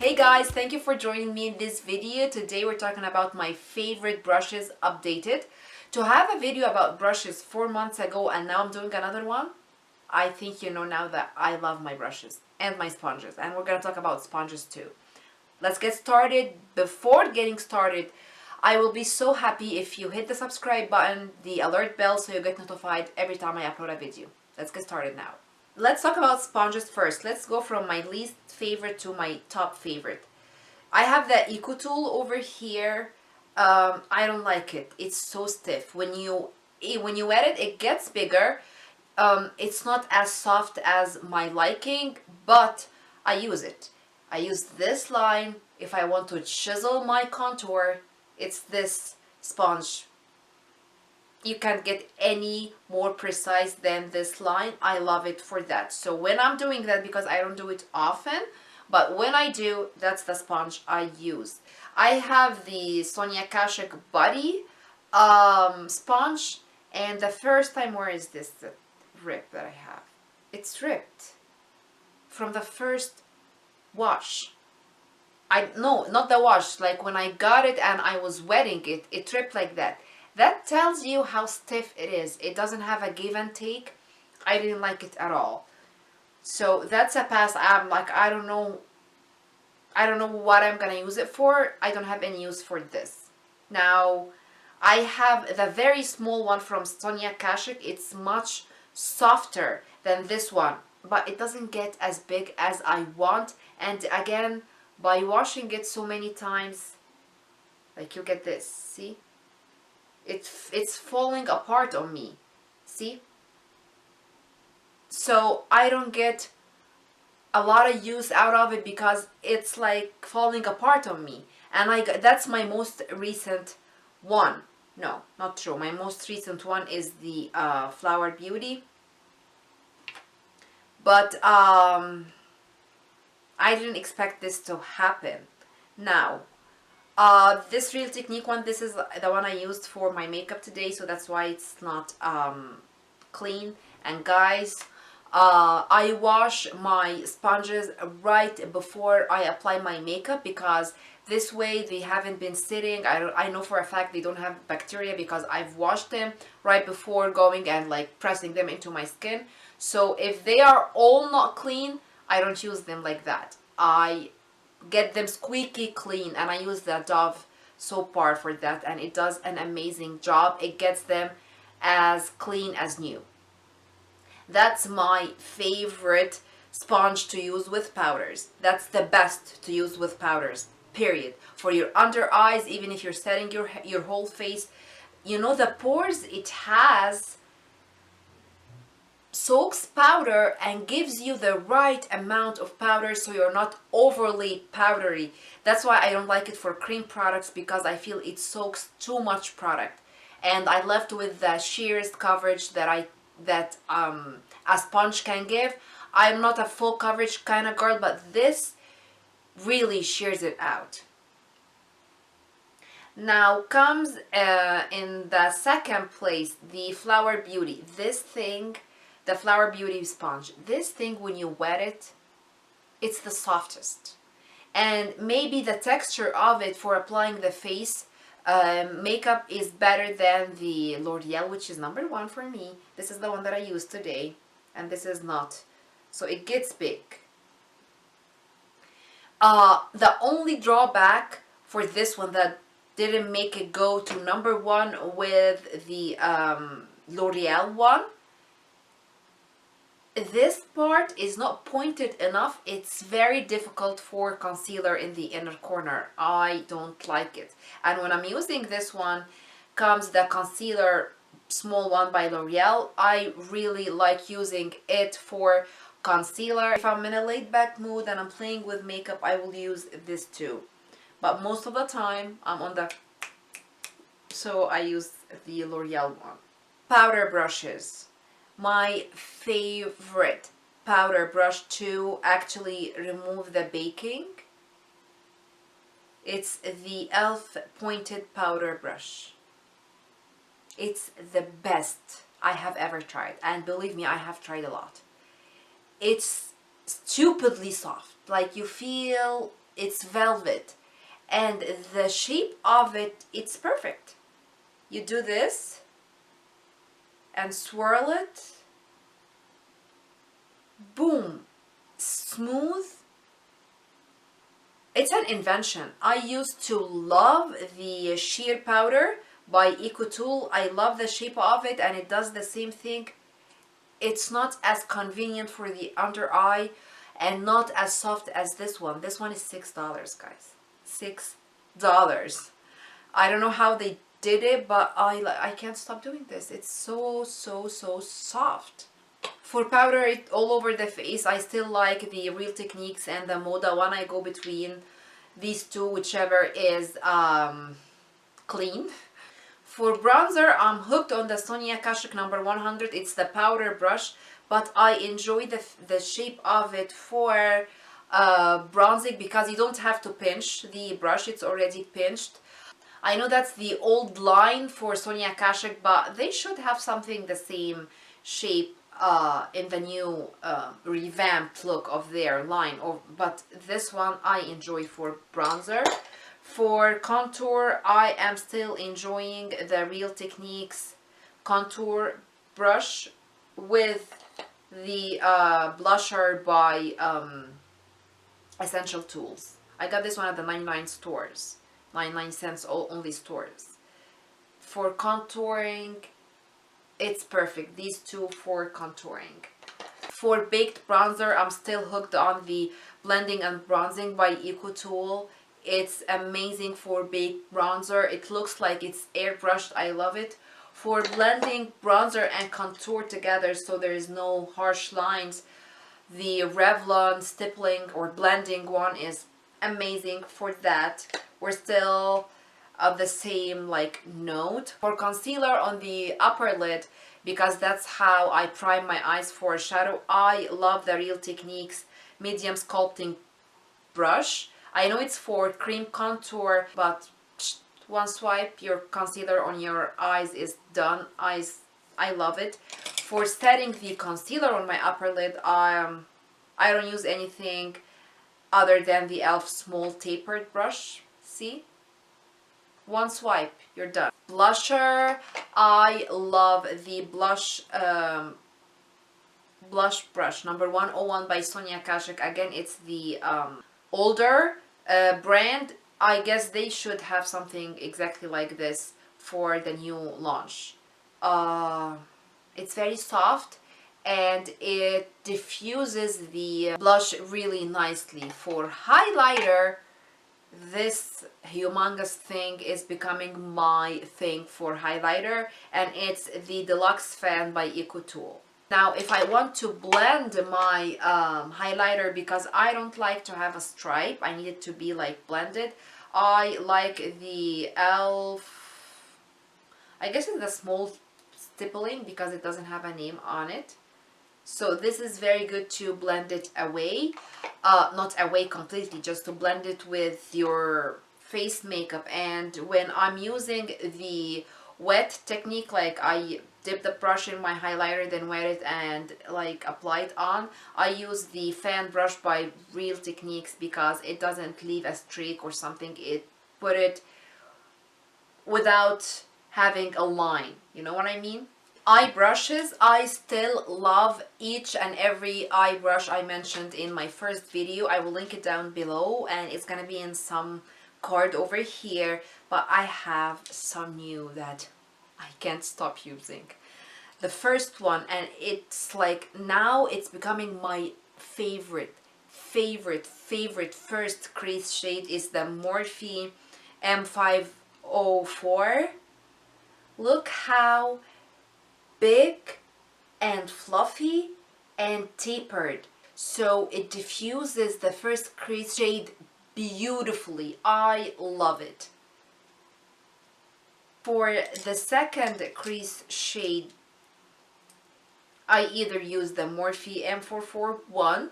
Hey guys, thank you for joining me in this video. Today we're talking about my favorite brushes updated. To have a video about brushes 4 months ago and now I'm doing another one, I think you know now that I love my brushes and my sponges, and we're going to talk about sponges too. Let's get started. Before getting started, I will be so happy if you hit the subscribe button, the alert bell, so you get notified every time I upload a video. Let's get started now. Let's talk about sponges first. Let's go from my least favorite to my top favorite. I have the Eco Tool over here. I don't like it. It's so stiff. When you wet it, it gets bigger. It's not as soft as my liking, but I use it. I use this line if I want to chisel my contour. It's this sponge. You can't get any more precise than this line. I love it for that. So when I'm doing that, because I don't do it often, but when I do, that's the sponge I use. I have the Sonia Kashuk Body sponge, and the first time, where is this the rip that I have? It's ripped from the first wash. No, not the wash, like when I got it and I was wetting it, it ripped like that. That tells you how stiff it is. It doesn't have a give and take. I didn't like it at all. So that's a pass. I'm like, I don't know what I'm gonna use it for. I don't have any use for this. Now, I have the very small one from Sonia Kashuk. It's much softer than this one, but it doesn't get as big as I want. And again, by washing it so many times, like you get this, see? It's falling apart on me, see? So I don't get a lot of use out of it because it's like falling apart on me. And that's my most recent one. No, not true. My most recent one is the Flower Beauty. But I didn't expect this to happen. Now, this Real Technique one, this is the one I used for my makeup today, so that's why it's not clean. And guys, I wash my sponges right before I apply my makeup, because this way they haven't been sitting. I know for a fact they don't have bacteria because I've washed them right before going and like pressing them into my skin. So if they are all not clean, I don't use them like that. I get them squeaky clean, and I use the Dove soap bar for that, and it does an amazing job. It gets them as clean as new. That's my favorite sponge to use with powders. That's the best to use with powders, period. For your under eyes, even if you're setting your whole face, you know, the pores it has soaks powder and gives you the right amount of powder, so you're not overly powdery. That's why I don't like it for cream products, because I feel it soaks too much product. And I left with the sheerest coverage that a sponge can give. I'm not a full coverage kind of girl, but this really shears it out. Now comes in the second place the Flower Beauty. This thing, the Flower Beauty sponge, this thing, when you wet it, it's the softest. And maybe the texture of it for applying the face makeup is better than the L'Oreal, which is number one for me. This is the one that I used today, and this is not. So it gets big. The only drawback for this one that didn't make it go to number one with the L'Oreal one, this part is not pointed enough. It's very difficult for concealer in the inner corner. I don't like it. And when I'm using this one, comes the concealer small one by L'Oreal. I really like using it for concealer. If I'm in a laid back mood and I'm playing with makeup, I will use this too. But most of the time I'm on the, so I use the L'Oreal one. Powder brushes. My favorite powder brush to actually remove the baking, it's the e.l.f. pointed powder brush. It's the best I have ever tried, and believe me, I have tried a lot. It's stupidly soft. Like, you feel it's velvet, and the shape of it, it's perfect. You do this and swirl it, boom, smooth. It's an invention. I used to love the sheer powder by EcoTool. I love the shape of it, and it does the same thing. It's not as convenient for the under eye and not as soft as this one. This one is $6, guys. $6. I don't know how they did it, but I can't stop doing this. It's so soft. For powder it all over the face, I still like the Real Techniques and the Moda one. I go between these two, whichever is clean. For bronzer, I'm hooked on the Sonia Kashuk number 100. It's the powder brush, but I enjoy the shape of it for bronzing because you don't have to pinch the brush. It's already pinched. I know that's the old line for Sonia Kashuk, but they should have something the same shape in the new revamped look of their line. But this one I enjoy for bronzer. For contour, I am still enjoying the Real Techniques contour brush with the blusher by Essential Tools. I got this one at the 99 stores, 99 cents only stores. For contouring, it's perfect. These two for contouring. For baked bronzer, I'm still hooked on the Blending and Bronzing by EcoTool. It's amazing for baked bronzer. It looks like it's airbrushed. I love it. For blending bronzer and contour together so there is no harsh lines, the Revlon stippling or blending one is amazing for that. We're still of the same like note. For concealer on the upper lid, because that's how I prime my eyes for shadow, I love the Real Techniques medium sculpting brush. I know it's for cream contour, but one swipe, your concealer on your eyes is done. I love it. For setting the concealer on my upper lid, I don't use anything other than the e.l.f. small tapered brush. See? One swipe, you're done. Blusher, I love the blush brush number 101 by Sonia Kashuk. Again, it's the older brand. I guess they should have something exactly like this for the new launch. It's very soft and it diffuses the blush really nicely. For highlighter, this humongous thing is becoming my thing for highlighter, and it's the Deluxe Fan by EcoTool. Now, if I want to blend my highlighter, because I don't like to have a stripe, I need it to be like blended, I like the e.l.f. I guess it's the small stippling because it doesn't have a name on it. So this is very good to blend it away, not away completely, just to blend it with your face makeup. And when I'm using the wet technique, like I dip the brush in my highlighter, then wet it and like apply it on, I use the fan brush by Real Techniques because it doesn't leave a streak or something. It put it without having a line, you know what I mean? Eye brushes, I still love each and every eye brush I mentioned in my first video. I will link it down below and it's gonna be in some card over here, but I have some new that I can't stop using. The first one, and it's like now it's becoming my favorite first crease shade, is the Morphe M504. Look how big and fluffy and tapered, so it diffuses the first crease shade beautifully. I love it. For the second crease shade, I either use the Morphe M441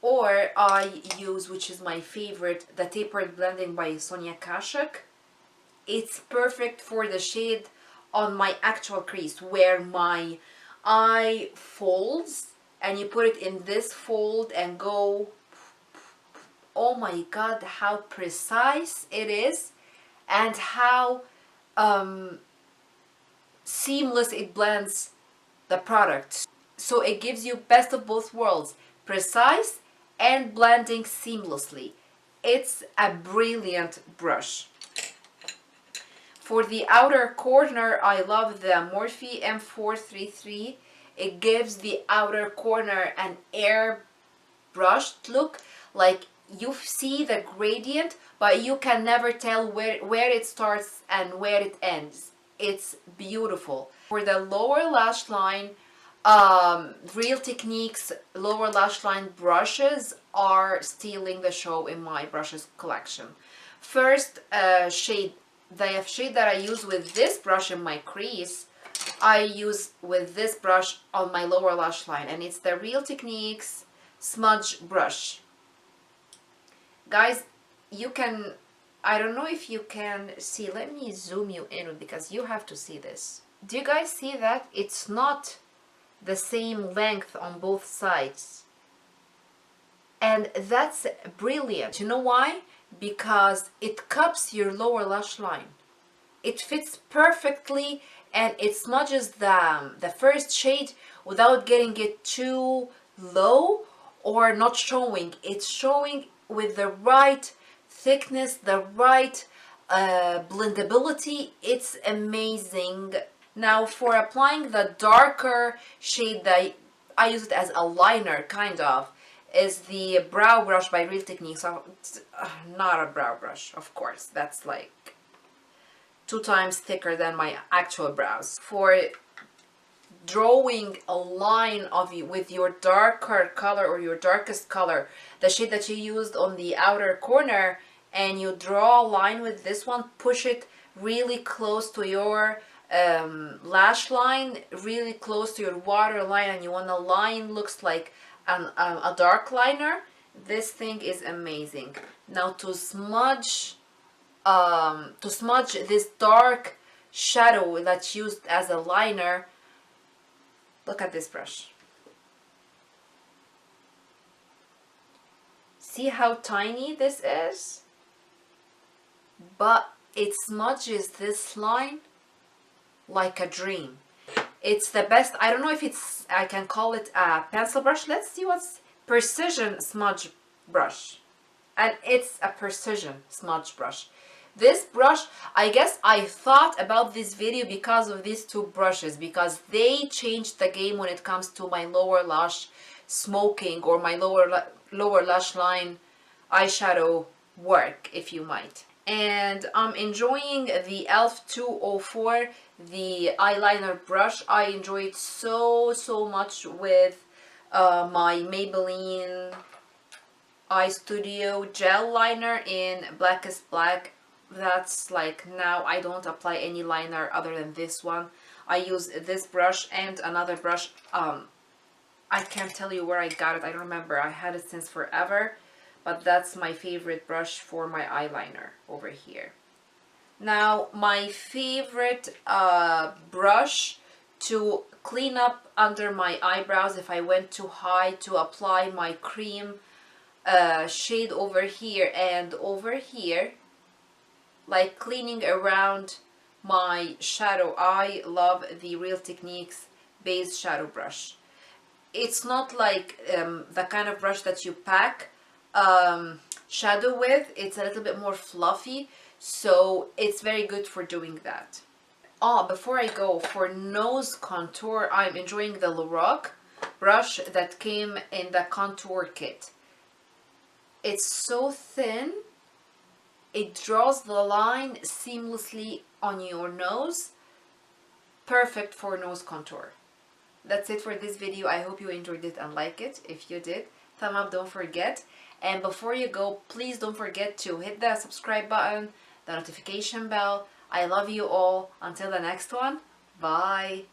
or I use, which is my favorite, the Tapered Blending by Sonia Kashuk. It's perfect for the shade on my actual crease where my eye folds, and you put it in this fold and go oh my god, how precise it is, and how seamless it blends the product. So it gives you best of both worlds, precise and blending seamlessly. It's a brilliant brush. For the outer corner, I love the Morphe M433. It gives the outer corner an airbrushed look, like you see the gradient, but you can never tell where it starts and where it ends. It's beautiful. For the lower lash line, Real Techniques lower lash line brushes are stealing the show in my brushes collection. First, the shade that I use with this brush in my crease, I use with this brush on my lower lash line, and it's the Real Techniques smudge brush. Guys, you can, I don't know if you can see, let me zoom you in because you have to see this. Do you guys see that? It's not the same length on both sides. And that's brilliant. You know why? Because it cups your lower lash line. It fits perfectly and it smudges the first shade without getting it too low or not showing. It's showing with the right thickness, the right blendability. It's amazing. Now for applying the darker shade that I use it as a liner kind of, is the brow brush by Real Techniques. Not a brow brush, of course. That's like 2 times thicker than my actual brows. For drawing a line of you with your darker color or your darkest color, the shade that you used on the outer corner, and you draw a line with this one, push it really close to your lash line, really close to your waterline, and you want a line looks like a dark liner. This thing is amazing. Now to smudge this dark shadow that's used as a liner, look at this brush. See how tiny this is? But it smudges this line like a dream. It's the best. I don't know if it's, I can call it a pencil brush. Let's see what's precision smudge brush. And it's a precision smudge brush. This brush, I guess I thought about this video because of these 2 brushes, because they changed the game when it comes to my lower lash smoking or my lower lash line eyeshadow work, if you might. And I'm enjoying the e.l.f. 204, the eyeliner brush. I enjoy it so much with my Maybelline Eye Studio gel liner in Blackest Black. That's like, now I don't apply any liner other than this one. I use this brush and another brush. I can't tell you where I got it. I don't remember. I had it since forever. But that's my favorite brush for my eyeliner over here. Now, my favorite brush to clean up under my eyebrows if I went too high, to apply my cream shade over here and over here, like cleaning around my shadow. I love the Real Techniques base shadow brush. It's not like the kind of brush that you pack shadow with. It's a little bit more fluffy, so it's very good for doing that. Before I go, for nose contour, I'm enjoying the Lorac brush that came in the contour kit. It's so thin, it draws the line seamlessly on your nose. Perfect for nose contour. That's it for this video. I hope you enjoyed it and like it. If you did, thumb up, don't forget. And before you go, please don't forget to hit the subscribe button, the notification bell. I love you all. Until the next one, bye.